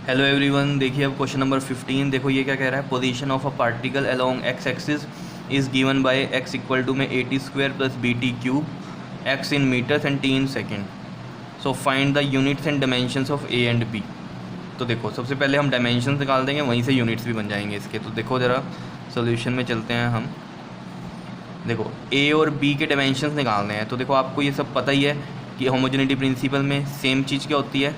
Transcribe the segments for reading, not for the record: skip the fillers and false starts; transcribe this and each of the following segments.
Hello everyone, देखिए अब question number 15। देखो ये क्या कह रहा है, position of a particle along x axis is given by x equal to में a t square plus b t cube, x in metres and t in second. So find the units and dimensions of a and b. तो देखो सबसे पहले हम dimensions निकाल देंगे, वहीं से यूनिट्स भी बन जाएंगे इसके। तो देखो ज़रा सोल्यूशन में चलते हैं हम। देखो ए और बी के डायमेंशंस निकालने हैं। तो देखो आपको ये सब पता ही है कि होमोजेनिटी प्रिंसिपल में सेम चीज़ क्या होती है,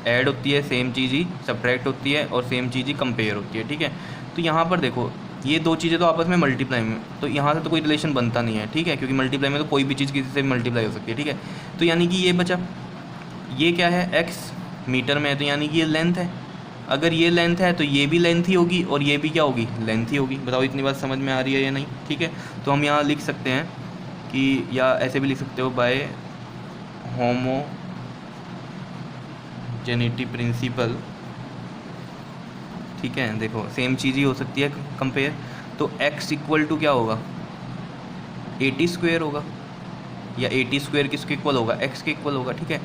ऐड होती है, सेम चीज़ ही सब्ट्रैक्ट होती है और सेम चीज़ ही कंपेयर होती है। ठीक है, तो यहाँ पर देखो ये दो चीज़ें तो आपस में मल्टीप्लाई में, तो यहाँ से तो कोई रिलेशन बनता नहीं है। ठीक है, क्योंकि मल्टीप्लाई में तो कोई भी चीज़ किसी से मल्टीप्लाई हो सकती है। ठीक है, तो यानी कि ये बचा, ये क्या है, एक्स मीटर में है, तो यानी कि ये लेंथ है। अगर ये लेंथ है तो ये भी लेंथ ही होगी और ये भी क्या होगी, लेंथ ही होगी। बताओ इतनी बात समझ में आ रही है या नहीं। ठीक है, तो हम यहाँ लिख सकते हैं कि, या ऐसे भी लिख सकते हो, बाय होमोजेनिटी प्रिंसिपल। ठीक है, देखो सेम चीज़ ही हो सकती है कंपेयर। तो x इक्वल टू क्या होगा, ए टी स्क्वेयर होगा, या ए टी स्क्वेयर किसके इक्वल होगा, x के इक्वल होगा। ठीक है,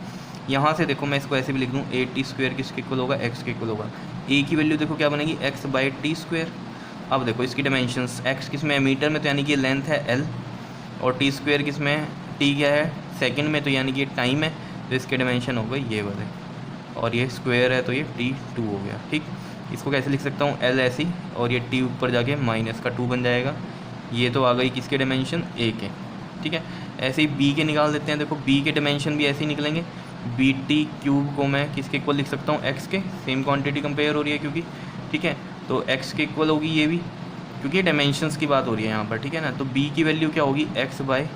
यहाँ से देखो मैं इसको ऐसे भी लिख दूँ, ए टी स्क्वेयर किसके इक्वल होगा, x के इक्वल होगा। ए की वैल्यू देखो क्या बनेगी, x बाई टी स्क्वेयर। अब देखो इसकी डायमेंशंस, x किस में है, मीटर में, तो यानी कि ये लेंथ है l, और टी स्क्वेयर किस में है, t क्या है, सेकंड में, तो यानी कि ये टाइम है। तो इसके डायमेंशन हो गए ये वाले, और ये स्क्वायर है तो ये t2 हो गया। ठीक, इसको कैसे लिख सकता हूँ, l ऐसी, और ये t ऊपर जाके माइनस का 2 बन जाएगा। ये तो आ गई किसके डायमेंशन, a के। ठीक है, ऐसे ही b के निकाल देते हैं। देखो b के डायमेंशन भी ऐसे ही निकलेंगे। बी टी क्यूब को मैं किसके इक्वल लिख सकता हूँ, x के, सेम क्वांटिटी कंपेयर हो रही है क्योंकि। ठीक है, तो x के इक्वल होगी ये भी, क्योंकि डायमेंशंस की बात हो रही है यहाँ पर। ठीक है ना, तो b की वैल्यू क्या होगी, x by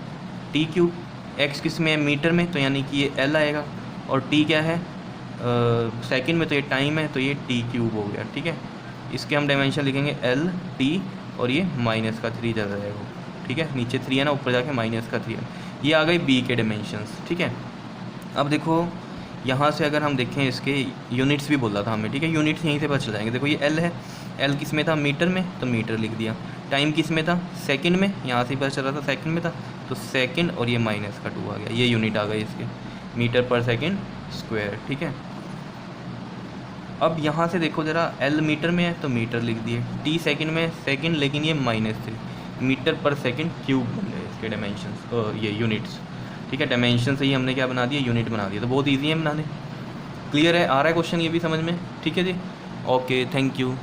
t cube. x किस में है, मीटर में, तो यानी कि ये l आएगा, और t क्या है, सेकंड में, तो ये टाइम है, तो ये टी क्यूब हो गया। ठीक है, इसके हम डायमेंशन लिखेंगे l t, और ये माइनस का 3 चल जाएगा। ठीक है, नीचे 3 है ना, ऊपर जाके माइनस का 3 है। ये आ गई b के डायमेंशंस। ठीक है, अब देखो यहाँ से अगर हम देखें, इसके यूनिट्स भी बोला था हमें। ठीक है, यूनिट्स यहीं से पता चल जाएंगे। देखो ये एल है, एल किस में था, मीटर में, तो मीटर लिख दिया। टाइम किस में था, सेकंड में, यहाँ से पता चल रहा था सेकंड में था, तो सेकंड, और ये माइनस का 2 आ गया। ये यूनिट आ गई इसके, मीटर पर सेकंड स्क्वायर। ठीक है, अब यहाँ से देखो ज़रा, एल मीटर में है तो मीटर लिख दिए, टी सेकंड में सेकंड, लेकिन ये -3, मीटर पर सेकंड क्यूब बन गए इसके डायमेंशंस, ये यूनिट्स। ठीक है, डायमेंशन से ही हमने क्या बना दिया, यूनिट बना दिया। तो बहुत ईजी है बनाने। क्लियर है, आ रहा है क्वेश्चन ये भी समझ में। ठीक है जी, ओके, थैंक यू।